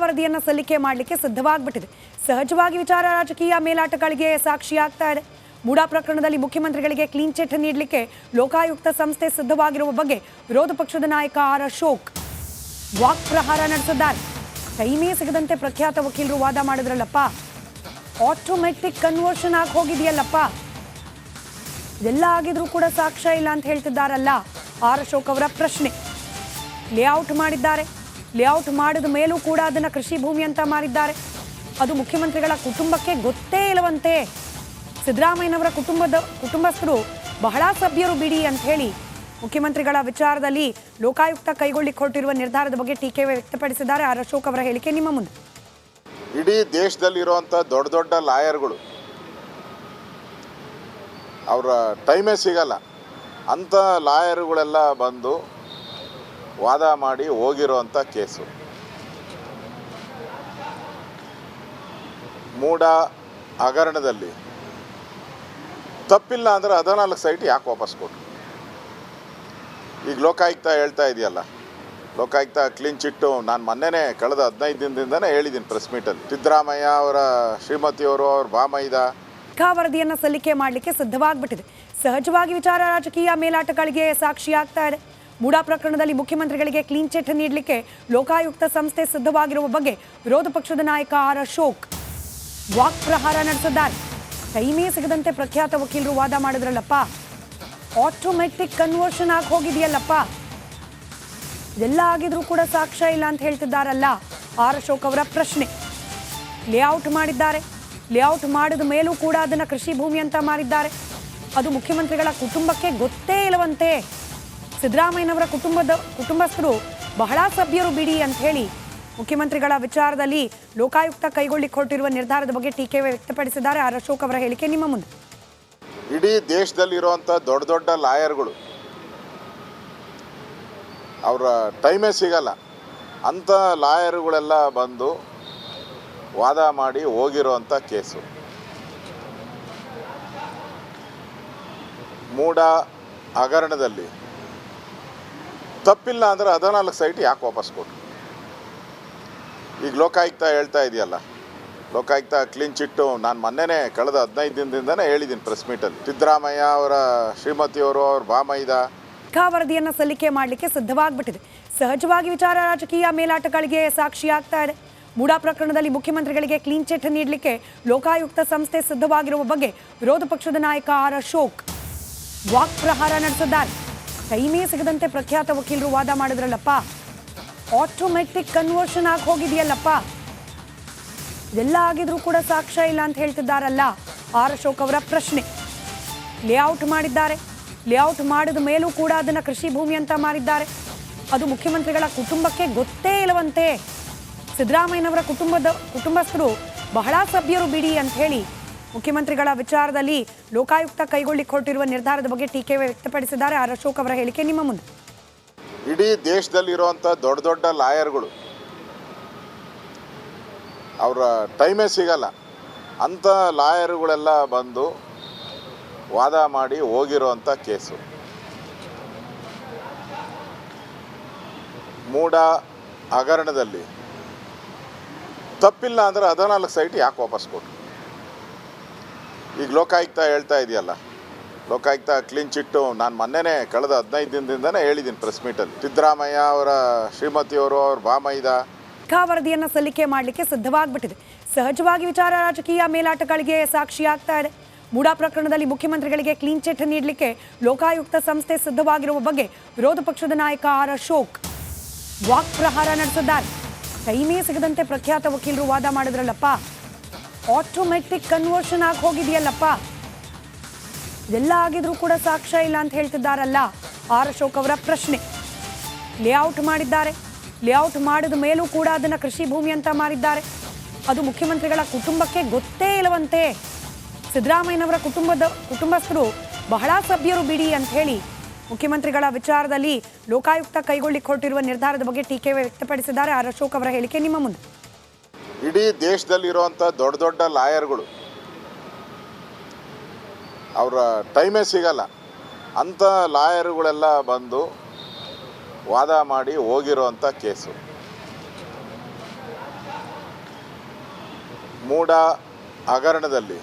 ವರದಿಯನ್ನು ಸಲ್ಲಿಕೆ ಮಾಡಲಿಕ್ಕೆ ಸಿದ್ಧವಾಗ್ಬಿಟ್ಟಿದೆ. ಸಹಜವಾಗಿ ವಿಚಾರ ರಾಜಕೀಯ ಮೇಲಾಟಗಳಿಗೆ ಸಾಕ್ಷಿಯಾಗ್ತಾ ಇದೆ. ಮೂಡಾ ಪ್ರಕರಣದಲ್ಲಿ ಮುಖ್ಯಮಂತ್ರಿಗಳಿಗೆ ಕ್ಲೀನ್ ಚಿಟ್ ನೀಡಲಿಕ್ಕೆ ಲೋಕಾಯುಕ್ತ ಸಂಸ್ಥೆ ಸಿದ್ಧವಾಗಿರುವ ಬಗ್ಗೆ ವಿರೋಧ ಪಕ್ಷದ ನಾಯಕ ಆರ್ ಅಶೋಕ್ ವಾಕ್ಪ್ರಹಾರ ನಡೆಸಿದ್ದಾರೆ. ಟೈಮೇ ಸಿಗದಂತೆ ಪ್ರಖ್ಯಾತ ವಕೀಲರು ವಾದ ಮಾಡಿದ್ರಲ್ಲಪ್ಪ, ಆಟೋಮೆಟಿಕ್ ಕನ್ವರ್ಷನ್ ಆಗಿ ಹೋಗಿದೆಯಲ್ಲಪ್ಪ, ಇದೆಲ್ಲ ಆಗಿದ್ರೂ ಕೂಡ ಸಾಕ್ಷ್ಯ ಇಲ್ಲ ಅಂತ ಹೇಳ್ತಿದ್ದಾರಲ್ಲ ಆರ್ ಅಶೋಕ್ ಅವರ ಪ್ರಶ್ನೆ. ಲೇಔಟ್ ಮಾಡಿದ್ದಾರೆ, ಲೇಔಟ್ ಮಾಡಿದ ಮೇಲೂ ಕೂಡ ಅದನ್ನು ಕೃಷಿ ಭೂಮಿ ಅಂತ ಮಾರಿದ್ದಾರೆ. ಅದು ಮುಖ್ಯಮಂತ್ರಿಗಳ ಕುಟುಂಬಕ್ಕೆ ಗೊತ್ತೇ ಇಲ್ಲವಂತೆ. ಸಿದ್ದರಾಮಯ್ಯನವರ ಕುಟುಂಬಸ್ಥರು ಬಹಳ ಸಭ್ಯರು ಬಿಡಿ ಅಂತ ಹೇಳಿ ಮುಖ್ಯಮಂತ್ರಿಗಳ ವಿಚಾರದಲ್ಲಿ ಲೋಕಾಯುಕ್ತ ಕೈಗೊಳ್ಳಿಕ್ಕೆ ಹೊರಟಿರುವ ನಿರ್ಧಾರದ ಬಗ್ಗೆ ಟೀಕೆ ವ್ಯಕ್ತಪಡಿಸಿದ್ದಾರೆ ಆರ್ ಅಶೋಕ್ ಅವರ ಹೇಳಿಕೆ ನಿಮ್ಮ ಮುಂದೆ. ಇಡೀ ದೇಶದಲ್ಲಿರುವಂಥ ದೊಡ್ಡ ದೊಡ್ಡ ಲಾಯರ್ಗಳು ಅವರ ಟೈಮೇ ಸಿಗಲ್ಲ ಅಂಥ ಲಾಯರ್ಗಳೆಲ್ಲ ಬಂದು ವಾದ ಮಾಡಿ ಹೋಗಿರೋವಂಥ ಕೇಸು. ಮೂಡಾ ಹಗರಣದಲ್ಲಿ ತಪ್ಪಿಲ್ಲ ಅಂದರೆ 14 ಸೈಟ್ ಯಾಕೆ ವಾಪಸ್ ಕೊಟ್ಟರು? ಈಗ ಲೋಕಾಯುಕ್ತ ಹೇಳ್ತಾ ಇದೆಯಲ್ಲ, ಲೋಕಾಯುಕ್ತ ಕ್ಲೀನ್ ಚಿಟ್ಟು ನಾನು ಮೊನ್ನೆನೇ ಕಳೆದ 15 ದಿನದಿಂದನೇ ಹೇಳಿದ್ದೀನಿ ಪ್ರೆಸ್ ಮೀಟಲ್ಲಿ. ಸಿದ್ದರಾಮಯ್ಯ ಅವರ ಶ್ರೀಮತಿಯವರು ಅವ್ರ ಬಾಮೈದ ವರದಿಯನ್ನು ಸಲ್ಲಿಕೆ ಮಾಡಲಿಕ್ಕೆ ಸಿದ್ಧವಾಗ್ಬಿಟ್ಟಿದೆ. ಸಹಜವಾಗಿ ವಿಚಾರ ರಾಜಕೀಯ ಮೇಲಾಟಗಳಿಗೆ ಸಾಕ್ಷಿಯಾಗ್ತಾ ಇದೆ. ಮೂಡಾ ಪ್ರಕರಣದಲ್ಲಿ ಮುಖ್ಯಮಂತ್ರಿಗಳಿಗೆ ಕ್ಲೀನ್ ಚಿಟ್ ನೀಡಲಿಕ್ಕೆ ಲೋಕಾಯುಕ್ತ ಸಂಸ್ಥೆ ಸಿದ್ಧವಾಗಿರುವ ಬಗ್ಗೆ ವಿರೋಧ ಪಕ್ಷದ ನಾಯಕ ಆರ್ ಅಶೋಕ್ ವಾಕ್ಪ್ರಹಾರ ನಡೆಸಿದ್ದಾರೆ. ಟೈಮೇ ಸಿಗದಂತೆ ಪ್ರಖ್ಯಾತ ವಕೀಲರು ವಾದ ಮಾಡಿದ್ರಲ್ಲಪ್ಪ, ಆಟೋಮೆಟಿಕ್ ಕನ್ವರ್ಷನ್ ಆಗಿ ಹೋಗಿದೆಯಲ್ಲಪ್ಪ, ಇದೆಲ್ಲ ಆಗಿದ್ರೂ ಕೂಡ ಸಾಕ್ಷ್ಯ ಇಲ್ಲ ಅಂತ ಹೇಳ್ತಿದ್ದಾರಲ್ಲ ಆರ್ ಅಶೋಕ್ ಅವರ ಪ್ರಶ್ನೆ. ಲೇಔಟ್ ಮಾಡಿದ್ದಾರೆ, ಲೇಔಟ್ ಮಾಡಿದ ಮೇಲೂ ಕೂಡ ಅದನ್ನು ಕೃಷಿ ಭೂಮಿ ಅಂತ ಮಾರಿದ್ದಾರೆ. ಅದು ಮುಖ್ಯಮಂತ್ರಿಗಳ ಕುಟುಂಬಕ್ಕೆ ಗೊತ್ತೇ ಇಲ್ಲವಂತೆ. ಸಿದ್ದರಾಮಯ್ಯನವರ ಕುಟುಂಬಸ್ಥರು ಬಹಳ ಸಭ್ಯರು ಬಿಡಿ ಅಂತ ಹೇಳಿ ಮುಖ್ಯಮಂತ್ರಿಗಳ ವಿಚಾರದಲ್ಲಿ ಲೋಕಾಯುಕ್ತ ಕೈಗೊಳ್ಳಿಕ್ಕೆ ಹೊರಟಿರುವ ನಿರ್ಧಾರದ ಬಗ್ಗೆ ಟೀಕೆ ವ್ಯಕ್ತಪಡಿಸಿದ್ದಾರೆ ಆರ್ ಅಶೋಕ್ ಅವರ ಹೇಳಿಕೆ ನಿಮ್ಮ ಮುಂದೆ. ಇಡೀ ದೇಶದಲ್ಲಿರುವಂಥ ದೊಡ್ಡ ದೊಡ್ಡ ಲಾಯರ್ಗಳು ಅವರ ಟೈಮೇ ಸಿಗಲ್ಲ ಅಂಥ ಲಾಯರ್ಗಳೆಲ್ಲ ಬಂದು ವಾದ ಮಾಡಿ ಹೋಗಿರೋವಂಥ ಕೇಸು. ಮೂಡಾ ಹಗರಣದಲ್ಲಿ ತಪ್ಪಿಲ್ಲ ಅಂದರೆ 14 ಸೈಟ್ ಯಾಕೆ ವಾಪಸ್ ಕೊಟ್ಟರು? ಈಗ ಲೋಕಾಯುಕ್ತ ಹೇಳ್ತಾ ಇದೆಯಲ್ಲ, ಲೋಕಾಯುಕ್ತ ಕ್ಲೀನ್ ಚಿಟ್ಟು ನಾನು ಮೊನ್ನೆನೇ ಕಳೆದ 15 ದಿನದಿಂದನೇ ಹೇಳಿದ್ದೀನಿ ಪ್ರೆಸ್ ಮೀಟಲ್ಲಿ. ಸಿದ್ದರಾಮಯ್ಯ ಅವರ ಶ್ರೀಮತಿಯವರು ಅವ್ರ ಬಾಮೈದ ವರದಿಯನ್ನು ಸಲ್ಲಿಕೆ ಮಾಡಲಿಕ್ಕೆ ಸಿದ್ಧವಾಗ್ಬಿಟ್ಟಿದೆ. ಸಹಜವಾಗಿ ವಿಚಾರ ರಾಜಕೀಯ ಮೇಲಾಟಗಳಿಗೆ ಸಾಕ್ಷಿಯಾಗ್ತಾ ಇದೆ. ಮೂಡಾ ಪ್ರಕರಣದಲ್ಲಿ ಮುಖ್ಯಮಂತ್ರಿಗಳಿಗೆ ಕ್ಲೀನ್ ಚಿಟ್ ನೀಡಲಿಕ್ಕೆ ಲೋಕಾಯುಕ್ತ ಸಂಸ್ಥೆ ಸಿದ್ಧವಾಗಿರುವ ಬಗ್ಗೆ ವಿರೋಧ ಪಕ್ಷದ ನಾಯಕ ಆರ್ ಅಶೋಕ್ ವಾಕ್ಪ್ರಹಾರ ನಡೆಸಿದ್ದಾರೆ. ಟೈಮೇ ಸಿಗದಂತೆ ಪ್ರಖ್ಯಾತ ವಕೀಲರು ವಾದ ಮಾಡಿದ್ರಲ್ಲಪ್ಪ, ಆಟೋಮೆಟಿಕ್ ಕನ್ವರ್ಷನ್ ಆಗಿ ಹೋಗಿದೆಯಲ್ಲಪ್ಪ, ಇದೆಲ್ಲ ಆಗಿದ್ರೂ ಕೂಡ ಸಾಕ್ಷ್ಯ ಇಲ್ಲ ಅಂತ ಹೇಳ್ತಿದ್ದಾರಲ್ಲ ಆರ್ ಅಶೋಕ್ ಅವರ ಪ್ರಶ್ನೆ. ಲೇಔಟ್ ಮಾಡಿದ್ದಾರೆ, ಲೇಔಟ್ ಮಾಡಿದ ಮೇಲೂ ಕೂಡ ಅದನ್ನು ಕೃಷಿ ಭೂಮಿ ಅಂತ ಮಾರಿದ್ದಾರೆ. ಅದು ಮುಖ್ಯಮಂತ್ರಿಗಳ ಕುಟುಂಬಕ್ಕೆ ಗೊತ್ತೇ ಇಲ್ಲವಂತೆ. ಸಿದ್ದರಾಮಯ್ಯನವರ ಕುಟುಂಬಸ್ಥರು ಬಹಳ ಸಭ್ಯರು ಬಿಡಿ ಅಂತ ಹೇಳಿ ಮುಖ್ಯಮಂತ್ರಿಗಳ ವಿಚಾರದಲ್ಲಿ ಲೋಕಾಯುಕ್ತ ಕೈಗೊಳ್ಳಿಕ್ಕೆ ಹೊರಟಿರುವ ನಿರ್ಧಾರದ ಬಗ್ಗೆ ಟೀಕೆ ವ್ಯಕ್ತಪಡಿಸಿದ್ದಾರೆ ಆರ್ ಅಶೋಕ್ ಅವರ ಹೇಳಿಕೆ ನಿಮ್ಮ ಮುಂದೆ. ಇಡೀ ದೇಶದಲ್ಲಿರುವಂಥ ದೊಡ್ಡ ದೊಡ್ಡ ಲಾಯರ್ಗಳು ಅವರ ಟೈಮೇ ಸಿಗಲ್ಲ ಅಂಥ ಲಾಯರ್ಗಳೆಲ್ಲ ಬಂದು ವಾದ ಮಾಡಿ ಹೋಗಿರೋವಂಥ ಕೇಸು. ಮೂಡಾ ಹಗರಣದಲ್ಲಿ ತಪ್ಪಿಲ್ಲ ಅಂದರೆ 14 ಸೈಟ್ ಯಾಕೆ ವಾಪಸ್ ಕೊಟ್ಟರು? ಈಗ ಲೋಕಾಯುಕ್ತ ಹೇಳ್ತಾ ಇದೆಯಲ್ಲ, ಲೋಕಾಯುಕ್ತ ಕ್ಲೀನ್ ಚಿಟ್ಟು ನಾನು ಮೊನ್ನೆನೇ ಕಳೆದ 15 ದಿನದಿಂದನೇ ಹೇಳಿದ್ದೀನಿ ಪ್ರೆಸ್ ಮೀಟಲ್ಲಿ. ಸಿದ್ದರಾಮಯ್ಯ ಅವರ ಶ್ರೀಮತಿಯವರು ಅವ್ರ ಬಾಮೈದ ವರದಿಯನ್ನು ಸಲ್ಲಿಕೆ ಮಾಡಲಿಕ್ಕೆ ಸಿದ್ಧವಾಗ್ಬಿಟ್ಟಿದೆ. ಸಹಜವಾಗಿ ವಿಚಾರ ರಾಜಕೀಯ ಮೇಲಾಟಗಳಿಗೆ ಸಾಕ್ಷಿಯಾಗ್ತಾ ಇದೆ. ಮೂಡಾ ಪ್ರಕರಣದಲ್ಲಿ ಮುಖ್ಯಮಂತ್ರಿಗಳಿಗೆ ಕ್ಲೀನ್ ಚಿಟ್ ನೀಡಲಿಕ್ಕೆ ಲೋಕಾಯುಕ್ತ ಸಂಸ್ಥೆ ಸಿದ್ಧವಾಗಿರುವ ಬಗ್ಗೆ ವಿರೋಧ ಪಕ್ಷದ ನಾಯಕ ಆರ್ ಅಶೋಕ್ ವಾಕ್ಪ್ರಹಾರ ನಡೆಸಿದ್ದಾರೆ. ಟೈಮೇ ಸಿಗದಂತೆ ಪ್ರಖ್ಯಾತ ವಕೀಲರು ವಾದ ಮಾಡಿದ್ರಲ್ಲಪ್ಪ, ಆಟೋಮೆಟಿಕ್ ಕನ್ವರ್ಷನ್ ಆಗಿ ಹೋಗಿದೆಯಲ್ಲಪ್ಪ, ಇದೆಲ್ಲ ಆಗಿದ್ರೂ ಕೂಡ ಸಾಕ್ಷ್ಯ ಇಲ್ಲ ಅಂತ ಹೇಳ್ತಿದ್ದಾರಲ್ಲ ಆರ್ ಅಶೋಕ್ ಅವರ ಪ್ರಶ್ನೆ. ಲೇಔಟ್ ಮಾಡಿದ್ದಾರೆ, ಲೇಔಟ್ ಮಾಡಿದ ಮೇಲೂ ಕೂಡ ಅದನ್ನು ಕೃಷಿ ಭೂಮಿ ಅಂತ ಮಾರಿದ್ದಾರೆ. ಅದು ಮುಖ್ಯಮಂತ್ರಿಗಳ ಕುಟುಂಬಕ್ಕೆ ಗೊತ್ತೇ ಇಲ್ಲವಂತೆ. ಸಿದ್ದರಾಮಯ್ಯನವರ ಕುಟುಂಬಸ್ಥರು ಬಹಳ ಸಭ್ಯರು ಬಿಡಿ ಅಂತ ಹೇಳಿ ಮುಖ್ಯಮಂತ್ರಿಗಳ ವಿಚಾರದಲ್ಲಿ ಲೋಕಾಯುಕ್ತ ಕೈಗೊಳ್ಳಿಕ್ಕೆ ಹೊರಟಿರುವ ನಿರ್ಧಾರದ ಬಗ್ಗೆ ಟೀಕೆ ವ್ಯಕ್ತಪಡಿಸಿದ್ದಾರೆ ಆರ್ ಅಶೋಕ್ ಅವರ ಹೇಳಿಕೆ ನಿಮ್ಮ ಮುಂದೆ. ಇಡೀ ದೇಶದಲ್ಲಿರುವಂಥ ದೊಡ್ಡ ದೊಡ್ಡ ಲಾಯರ್ಗಳು ಅವರ ಟೈಮೇ ಸಿಗಲ್ಲ ಅಂಥ ಲಾಯರ್ಗಳೆಲ್ಲ ಬಂದು ವಾದ ಮಾಡಿ ಹೋಗಿರೋವಂಥ ಕೇಸು. ಮೂಡ ಹಗರಣದಲ್ಲಿ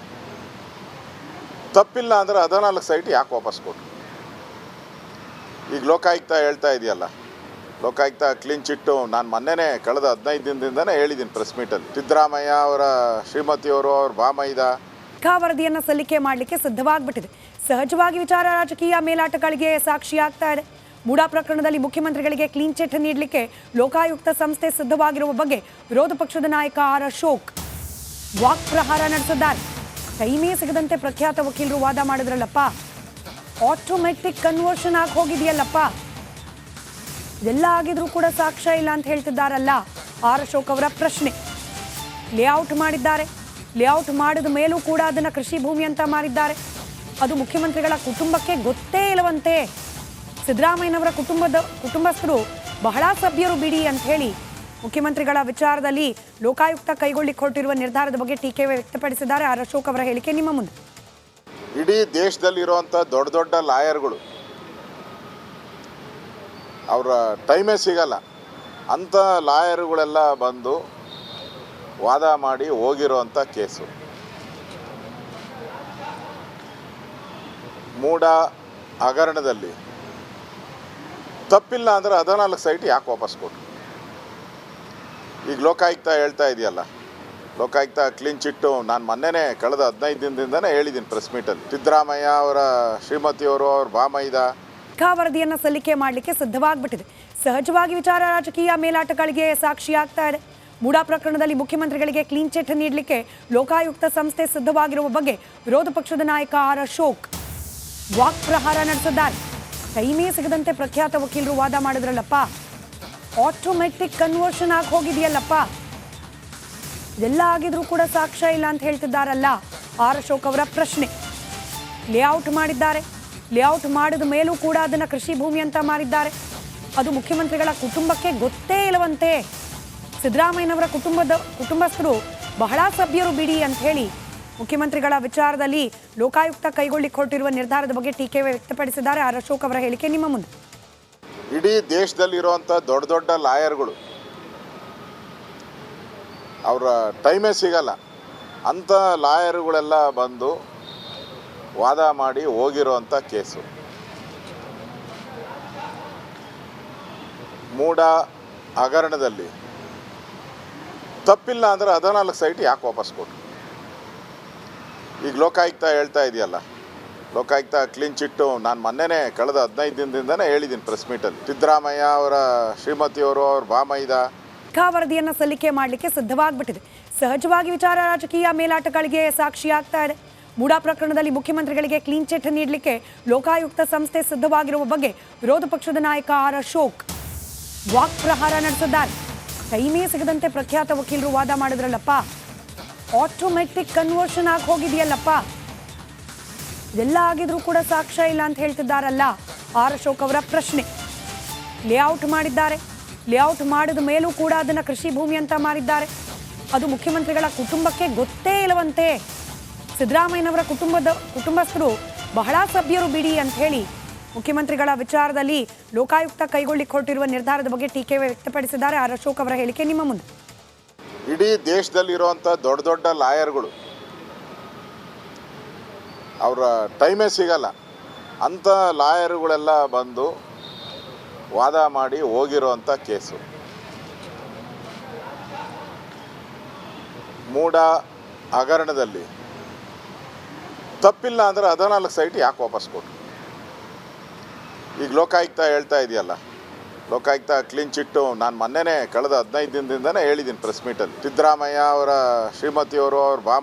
ತಪ್ಪಿಲ್ಲ ಅಂದರೆ 14 ಸೈಟ್ ಯಾಕೆ ವಾಪಸ್ ಕೊಟ್ಟರು? ಈಗ ಲೋಕಾಯುಕ್ತ ಹೇಳ್ತಾ ಇದೆಯಲ್ಲ, ಲೋಕಾಯುಕ್ತ ಕ್ಲೀನ್ ಚಿಟ್ಟು ನಾನು ಮೊನ್ನೆನೇ ಕಳೆದ 15 ದಿನದಿಂದನೇ ಹೇಳಿದ್ದೀನಿ ಪ್ರೆಸ್ ಮೀಟಲ್ಲಿ. ಸಿದ್ದರಾಮಯ್ಯ ಅವರ ಶ್ರೀಮತಿಯವರು ಅವ್ರ ಬಾಮೈದ ವರದಿಯನ್ನು ಸಲ್ಲಿಕೆ ಮಾಡಲಿಕ್ಕೆ ಸಿದ್ಧವಾಗ್ಬಿಟ್ಟಿದೆ. ಸಹಜವಾಗಿ ವಿಚಾರ ರಾಜಕೀಯ ಮೇಲಾಟಗಳಿಗೆ ಸಾಕ್ಷಿಯಾಗ್ತಾ ಇದೆ. ಮೂಡಾ ಪ್ರಕರಣದಲ್ಲಿ ಮುಖ್ಯಮಂತ್ರಿಗಳಿಗೆ ಕ್ಲೀನ್ ಚಿಟ್ ನೀಡಲಿಕ್ಕೆ ಲೋಕಾಯುಕ್ತ ಸಂಸ್ಥೆ ಸಿದ್ಧವಾಗಿರುವ ಬಗ್ಗೆ ವಿರೋಧ ಪಕ್ಷದ ನಾಯಕ ಆರ್ ಅಶೋಕ್ ವಾಕ್ ಪ್ರಹಾರ ನಡೆಸಿದ್ದಾರೆ. ಟೈಮೇ ಸಿಗದಂತೆ ಪ್ರಖ್ಯಾತ ವಕೀಲರು ವಾದ ಮಾಡಿದ್ರಲ್ಲಪ್ಪ, ಆಟೋಮೆಟಿಕ್ ಕನ್ವರ್ಷನ್ ಆಗಿ ಹೋಗಿದೆಯಲ್ಲಪ್ಪ, ಇದೆಲ್ಲ ಆಗಿದ್ರೂ ಕೂಡ ಸಾಕ್ಷ್ಯ ಇಲ್ಲ ಅಂತ ಹೇಳ್ತಿದ್ದಾರಲ್ಲ ಆರ್ ಅಶೋಕ್ ಅವರ ಪ್ರಶ್ನೆ. ಲೇಔಟ್ ಮಾಡಿದ್ದಾರೆ, ಲೇಔಟ್ ಮಾಡಿದ ಮೇಲೂ ಕೂಡ ಅದನ್ನು ಕೃಷಿ ಭೂಮಿ ಅಂತ ಮಾರಿದ್ದಾರೆ. ಅದು ಮುಖ್ಯಮಂತ್ರಿಗಳ ಕುಟುಂಬಕ್ಕೆ ಗೊತ್ತೇ ಇಲ್ಲವಂತೆ. ಸಿದ್ದರಾಮಯ್ಯನವರ ಕುಟುಂಬಸ್ಥರು ಬಹಳ ಸಭ್ಯರು ಬಿಡಿ ಅಂತ ಹೇಳಿ ಮುಖ್ಯಮಂತ್ರಿಗಳ ವಿಚಾರದಲ್ಲಿ ಲೋಕಾಯುಕ್ತ ಕೈಗೊಳ್ಳಿಕ್ಕೆ ಹೊರಟಿರುವ ನಿರ್ಧಾರದ ಬಗ್ಗೆ ಟೀಕೆ ವ್ಯಕ್ತಪಡಿಸಿದ್ದಾರೆ ಆರ್ ಅಶೋಕ್ ಅವರ ಹೇಳಿಕೆ ನಿಮ್ಮ ಮುಂದೆ. ಇಡೀ ದೇಶದಲ್ಲಿರುವಂಥ ದೊಡ್ಡ ದೊಡ್ಡ ಲಾಯರ್ಗಳು ಅವರ ಟೈಮೇ ಸಿಗಲ್ಲ ಅಂಥ ಲಾಯರ್ಗಳೆಲ್ಲ ಬಂದು ವಾದ ಮಾಡಿ ಹೋಗಿರೋವಂಥ ಕೇಸು. ಮೂಡ ಹಗರಣದಲ್ಲಿ ತಪ್ಪಿಲ್ಲ ಅಂದರೆ 14 ಸೈಟ್ ಯಾಕೆ ವಾಪಸ್ ಕೊಟ್ಟರು? ಈಗ ಲೋಕಾಯುಕ್ತ ಹೇಳ್ತಾ ಇದೆಯಲ್ಲ, ಲೋಕಾಯುಕ್ತ ಕ್ಲೀನ್ ಚಿಟ್ಟು ನಾನು ಮೊನ್ನೆನೇ ಕಳೆದ 15 ದಿನದಿಂದನೇ ಹೇಳಿದ್ದೀನಿ ಪ್ರೆಸ್ ಮೀಟಲ್ಲಿ. ಸಿದ್ದರಾಮಯ್ಯ ಅವರ ಶ್ರೀಮತಿಯವರು ಅವ್ರ ಬಾಮೈದ ವರದಿಯನ್ನು ಸಲ್ಲಿಕೆ ಮಾಡಲಿಕ್ಕೆ ಸಿದ್ಧವಾಗ್ಬಿಟ್ಟಿದೆ. ಸಹಜವಾಗಿ ವಿಚಾರ ರಾಜಕೀಯ ಮೇಲಾಟಗಳಿಗೆ ಸಾಕ್ಷಿಯಾಗ್ತಾ ಇದೆ. ಮೂಡಾ ಪ್ರಕರಣದಲ್ಲಿ ಮುಖ್ಯಮಂತ್ರಿಗಳಿಗೆ ಕ್ಲೀನ್ ಚಿಟ್ ನೀಡಲಿಕ್ಕೆ ಲೋಕಾಯುಕ್ತ ಸಂಸ್ಥೆ ಸಿದ್ಧವಾಗಿರುವ ಬಗ್ಗೆ ವಿರೋಧ ಪಕ್ಷದ ನಾಯಕ ಆರ್ ಅಶೋಕ್ ವಾಕ್ ಪ್ರಹಾರ ನಡೆಸಿದ್ದಾರೆ. ಟೈಮೇ ಸಿಗದಂತೆ ಪ್ರಖ್ಯಾತ ವಕೀಲರು ವಾದ ಮಾಡಿದ್ರಲ್ಲಪ್ಪ, ಆಟೋಮೆಟಿಕ್ ಕನ್ವರ್ಷನ್ ಆಗಿ ಹೋಗಿದೆಯಲ್ಲಪ್ಪ, ಇದೆಲ್ಲ ಆಗಿದ್ರೂ ಕೂಡ ಸಾಕ್ಷ್ಯ ಇಲ್ಲ ಅಂತ ಹೇಳ್ತಿದ್ದಾರಲ್ಲ ಆರ್ ಅಶೋಕ್ ಅವರ ಪ್ರಶ್ನೆ. ಲೇಔಟ್ ಮಾಡಿದ್ದಾರೆ, ಲೇಔಟ್ ಮಾಡಿದ ಮೇಲೂ ಕೂಡ ಅದನ್ನು ಕೃಷಿ ಭೂಮಿ ಅಂತ ಮಾರಿದ್ದಾರೆ. ಅದು ಮುಖ್ಯಮಂತ್ರಿಗಳ ಕುಟುಂಬಕ್ಕೆ ಗೊತ್ತೇ ಇಲ್ಲವಂತೆ. ಸಿದ್ದರಾಮಯ್ಯನವರ ಕುಟುಂಬಸ್ಥರು ಬಹಳ ಸಭ್ಯರು ಬಿಡಿ ಅಂತ ಹೇಳಿ ಮುಖ್ಯಮಂತ್ರಿಗಳ ವಿಚಾರದಲ್ಲಿ ಲೋಕಾಯುಕ್ತ ಕೈಗೊಳ್ಳಿಕ್ಕೆ ಹೊರಟಿರುವ ನಿರ್ಧಾರದ ಬಗ್ಗೆ ಟೀಕೆ ವ್ಯಕ್ತಪಡಿಸಿದ್ದಾರೆ ಆರ್ ಅಶೋಕ್ ಅವರ ಹೇಳಿಕೆ ನಿಮ್ಮ ಮುಂದೆ. ಇಡೀ ದೇಶದಲ್ಲಿರುವಂಥ ದೊಡ್ಡ ದೊಡ್ಡ ಲಾಯರ್ಗಳು ಅವರ ಟೈಮೇ ಸಿಗಲ್ಲ ಅಂಥ ಲಾಯರ್ಗಳೆಲ್ಲ ಬಂದು ವಾದ ಮಾಡಿ ಹೋಗಿರೋವಂಥ ಕೇಸು. ಮೂಡ ಹಗರಣದಲ್ಲಿ ತಪ್ಪಿಲ್ಲ ಅಂದರೆ 14 ಸೈಟ್ ಯಾಕೆ ವಾಪಸ್ ಕೊಟ್ಟರು? ಈಗ ಲೋಕಾಯುಕ್ತ ಹೇಳ್ತಾ ಇದೆಯಲ್ಲ, ಲೋಕಾಯುಕ್ತ ಕ್ಲೀನ್ ಚಿಟ್ಟು ನಾನು ಮೊನ್ನೆನೇ ಕಳೆದ 15 ದಿನದಿಂದನೇ ಹೇಳಿದ್ದೀನಿ ಪ್ರೆಸ್ ಮೀಟಲ್ಲಿ. ಸಿದ್ದರಾಮಯ್ಯ ಅವರ ಶ್ರೀಮತಿಯವರು ಅವ್ರ ಬಾಮೈದ ವರದಿಯನ್ನು ಸಲ್ಲಿಕೆ ಮಾಡಲಿಕ್ಕೆ ಸಿದ್ಧವಾಗ್ಬಿಟ್ಟಿದೆ. ಸಹಜವಾಗಿ ವಿಚಾರ ರಾಜಕೀಯ ಮೇಲಾಟಗಳಿಗೆ ಸಾಕ್ಷಿಯಾಗ್ತಾ ಇದೆ. ಮೂಡಾ ಪ್ರಕರಣದಲ್ಲಿ ಮುಖ್ಯಮಂತ್ರಿಗಳಿಗೆ ಕ್ಲೀನ್ ಚಿಟ್ ನೀಡಲಿಕ್ಕೆ ಲೋಕಾಯುಕ್ತ ಸಂಸ್ಥೆ ಸಿದ್ಧವಾಗಿರುವ ಬಗ್ಗೆ ವಿರೋಧ ಪಕ್ಷದ ನಾಯಕ ಆರ್ ಅಶೋಕ್ ವಾಕ್ ಪ್ರಹಾರ ನಡೆಸಿದ್ದಾರೆ. ಟೈಮೇ ಸಿಗದಂತೆ ಪ್ರಖ್ಯಾತ ವಕೀಲರು ವಾದ ಮಾಡಿದ್ರಲ್ಲಪ್ಪ, ಆಟೋಮೆಟಿಕ್ ಕನ್ವರ್ಷನ್ ಆಗಿ ಹೋಗಿದೆಯಲ್ಲಪ್ಪ, ಇದೆಲ್ಲ ಆಗಿದ್ರೂ ಕೂಡ ಸಾಕ್ಷ್ಯ ಇಲ್ಲ ಅಂತ ಹೇಳ್ತಿದ್ದಾರಲ್ಲ ಆರ್ ಅಶೋಕ್ ಅವರ ಪ್ರಶ್ನೆ. ಲೇಔಟ್ ಮಾಡಿದ್ದಾರೆ, ಲೇಔಟ್ ಮಾಡಿದ ಮೇಲೂ ಕೂಡ ಅದನ್ನು ಕೃಷಿ ಭೂಮಿ ಅಂತ ಮಾರಿದ್ದಾರೆ. ಅದು ಮುಖ್ಯಮಂತ್ರಿಗಳ ಕುಟುಂಬಕ್ಕೆ ಗೊತ್ತೇ ಇಲ್ಲವಂತೆ. ಸಿದ್ದರಾಮಯ್ಯನವರ ಕುಟುಂಬಸ್ಥರು ಬಹಳ ಸಭ್ಯರು ಬಿಡಿ ಅಂತ ಹೇಳಿ ಮುಖ್ಯಮಂತ್ರಿಗಳ ವಿಚಾರದಲ್ಲಿ ಲೋಕಾಯುಕ್ತ ಕೈಗೊಳ್ಳಿಕ್ಕೆ ಹೊರಟಿರುವ ನಿರ್ಧಾರದ ಬಗ್ಗೆ ಟೀಕೆ ವ್ಯಕ್ತಪಡಿಸಿದ್ದಾರೆ ಆರ್ ಅಶೋಕ್ ಅವರ ಹೇಳಿಕೆ ನಿಮ್ಮ ಮುಂದೆ. ಇಡೀ ದೇಶದಲ್ಲಿರುವಂಥ ದೊಡ್ಡ ದೊಡ್ಡ ಲಾಯರ್ಗಳು ಅವರ ಟೈಮೇ ಸಿಗಲ್ಲ ಅಂಥ ಲಾಯರ್ಗಳೆಲ್ಲ ಬಂದು ವಾದ ಮಾಡಿ ಹೋಗಿರೋವಂಥ ಕೇಸು. ಮೂಡ ಹಗರಣದಲ್ಲಿ ತಪ್ಪಿಲ್ಲ ಅಂದರೆ 14 ಸೈಟ್ ಯಾಕೆ ವಾಪಸ್ ಕೊಟ್ಟರು? ಈಗ ಲೋಕಾಯುಕ್ತ ಹೇಳ್ತಾ ಇದೆಯಲ್ಲ, ಲೋಕಾಯುಕ್ತ ಕ್ಲೀನ್ ಚಿಟ್ಟು ನಾನು ಮೊನ್ನೆನೇ ಕಳೆದ 15 ದಿನದಿಂದನೇ ಹೇಳಿದ್ದೀನಿ ಪ್ರೆಸ್ ಮೀಟಲ್ಲಿ. ಸಿದ್ದರಾಮಯ್ಯ ಅವರ ಶ್ರೀಮತಿಯವರು ಅವ್ರ ಬಾಮ